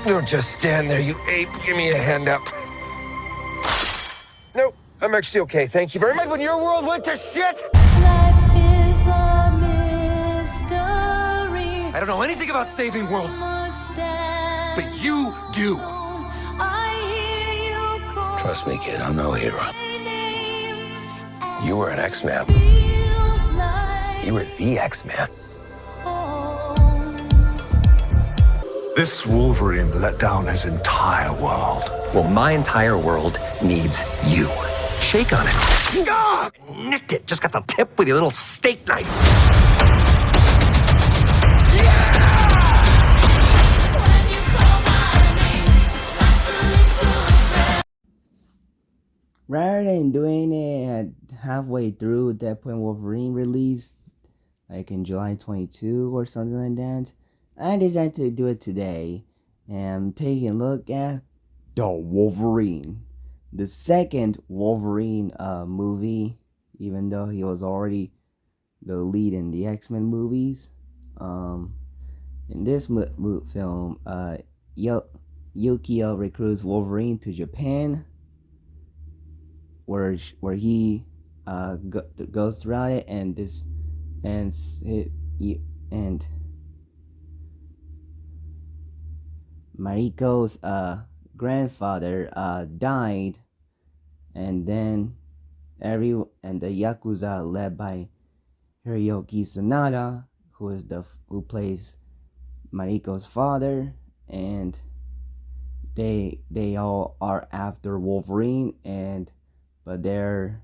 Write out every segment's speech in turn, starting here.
Don't just stand there, you ape. Give me a hand up. Nope, I'm actually okay. Thank you very much. When your world went to shit! Life is a mystery. I don't know anything about saving worlds, but you do. Trust me, kid, I'm no hero. You were an X-Man. You were the X-Man. This Wolverine let down his entire world. Well, my entire world needs you. Shake on it. Ah! Nicked it. Just got the tip with your little steak knife. Rather than doing it at halfway through Deadpool and Wolverine release, like in July 22 or something like that, I decided to do it today. And I'm taking a look at the Wolverine, the second Wolverine movie, even though he was already the lead in the X-Men movies. In this film, Yukio recruits Wolverine to Japan, where he goes throughout it, and Mariko's grandfather died, and then the Yakuza led by Hiroyuki Sanada, who plays Mariko's father, and they all are after Wolverine, but they're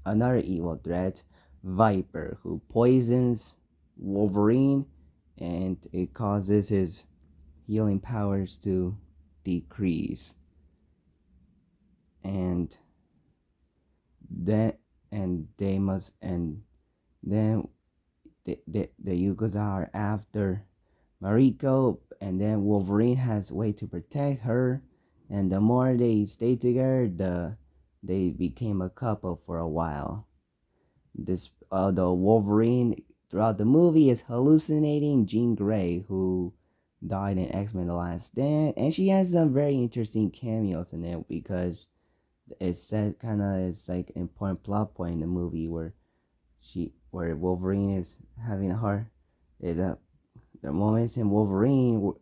another evil threat, Viper, who poisons Wolverine, and it causes his healing powers to decrease. And then the Yakuza are after Mariko, and then Wolverine has a way to protect her, and the more they stay together, they became a couple for a while. Although Wolverine throughout the movie is hallucinating Jean Grey, who died in X-Men: The Last Stand, and she has some very interesting cameos in it because it's said it's like an important plot point in the movie where Wolverine is having the moments in Wolverine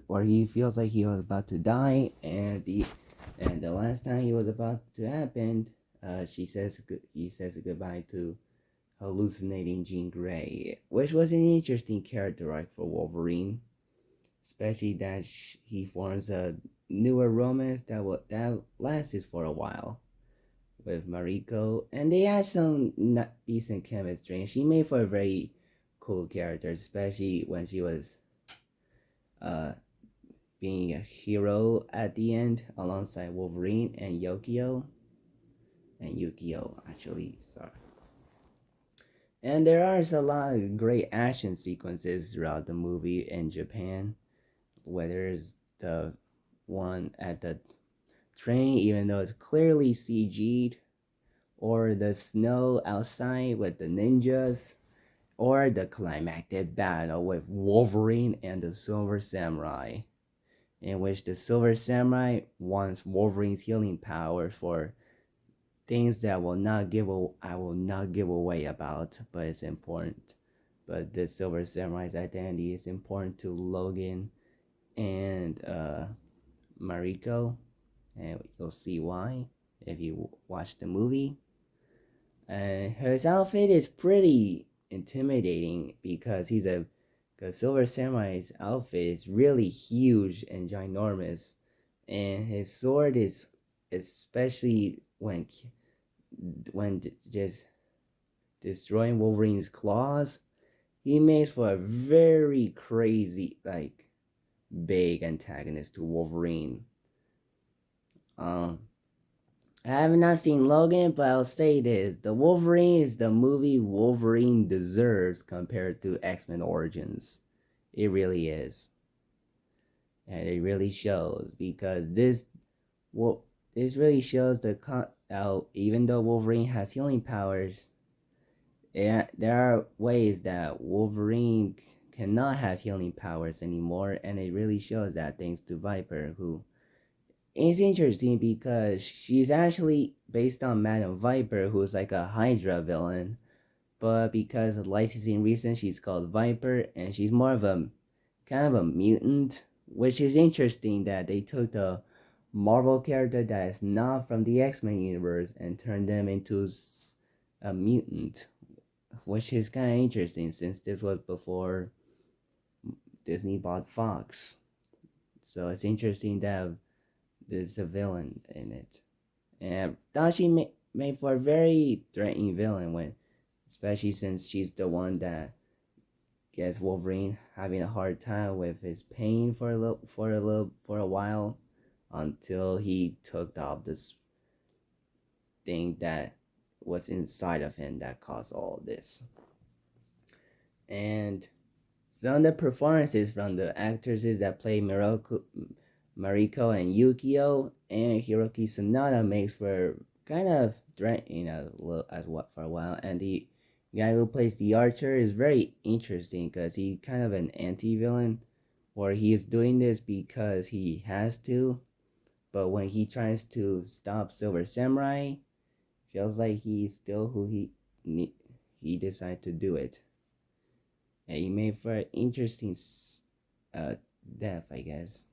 where he feels like he was about to die, and the last time he was about to happen, he says goodbye to hallucinating Jean Grey, which was an interesting character arc for Wolverine, especially that he forms a newer romance that lasted for a while with Mariko, and they had some decent chemistry, and she made for a very cool character, especially when she was being a hero at the end alongside Wolverine and Yukio actually, sorry. And there are a lot of great action sequences throughout the movie in Japan, whether it's the one at the train, even though it's clearly CG'd, or the snow outside with the ninjas, or the climactic battle with Wolverine and the Silver Samurai, in which the Silver Samurai wants Wolverine's healing powers for things that I will not give away about, but it's important. But the Silver Samurai's identity is important to Logan and Mariko, and you'll see why if you watch the movie. And his outfit is pretty intimidating because Silver Samurai's outfit is really huge and ginormous, and his sword is, especially when just destroying Wolverine's claws, he makes for a very crazy, big antagonist to Wolverine. I have not seen Logan, but I'll say this: the Wolverine is the movie Wolverine deserves compared to X-Men Origins. It really is, and it really shows, because this really shows how even though Wolverine has healing powers, there are ways that Wolverine cannot have healing powers anymore, and it really shows that thanks to Viper, who is interesting because she's actually based on Madam Viper, who's like a Hydra villain, but because of licensing reasons, she's called Viper, and she's more of a kind of a mutant, which is interesting that they took the Marvel character that is not from the X-Men universe and turned them into a mutant, which is kind of interesting since this was before Disney bought Fox. So it's interesting that there's a villain in it. And I thought she made for a very threatening villain when, especially since she's the one that gets Wolverine having a hard time with his pain for a while until he took off this thing that was inside of him that caused all this. And some of the performances from the actresses that play Mariko and Yukio and Hiroki Sanada makes for kind of threatening for a while. And the guy who plays the Archer is very interesting because he's kind of an anti-villain, where he is doing this because he has to, but when he tries to stop Silver Samurai, feels like he's still who he decided to do it. And he made for an interesting death, I guess.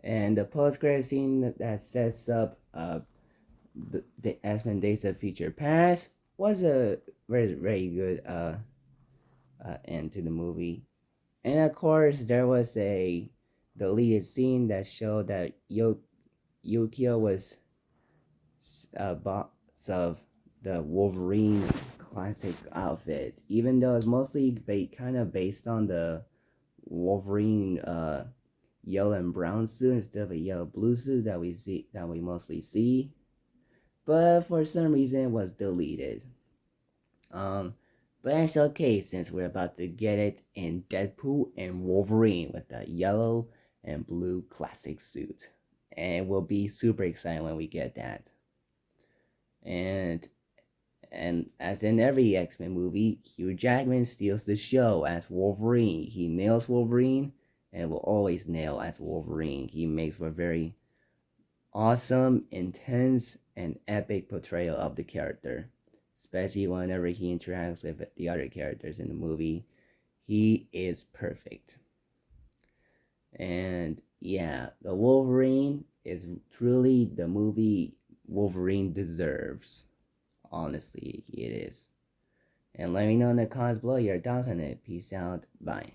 And the post-credit scene that sets up the X-Men Days of Future Past was a very, very good end to the movie. And of course, there was a deleted scene that showed that Yukio was boss of the Wolverine classic outfit, even though it's mostly kind of based on the Wolverine yellow and brown suit instead of a yellow blue suit that we mostly see. But for some reason it was deleted. But that's okay since we're about to get it in Deadpool and Wolverine with the yellow and blue classic suit. And we'll be super excited when we get that. And as in every X-Men movie, Hugh Jackman steals the show as Wolverine. He nails Wolverine and will always nail as Wolverine. He makes for a very awesome, intense, and epic portrayal of the character. Especially whenever he interacts with the other characters in the movie. He is perfect. And yeah, the Wolverine is truly the movie Wolverine deserves. Honestly, it is. And let me know in the comments below your thoughts on it. Peace out. Bye.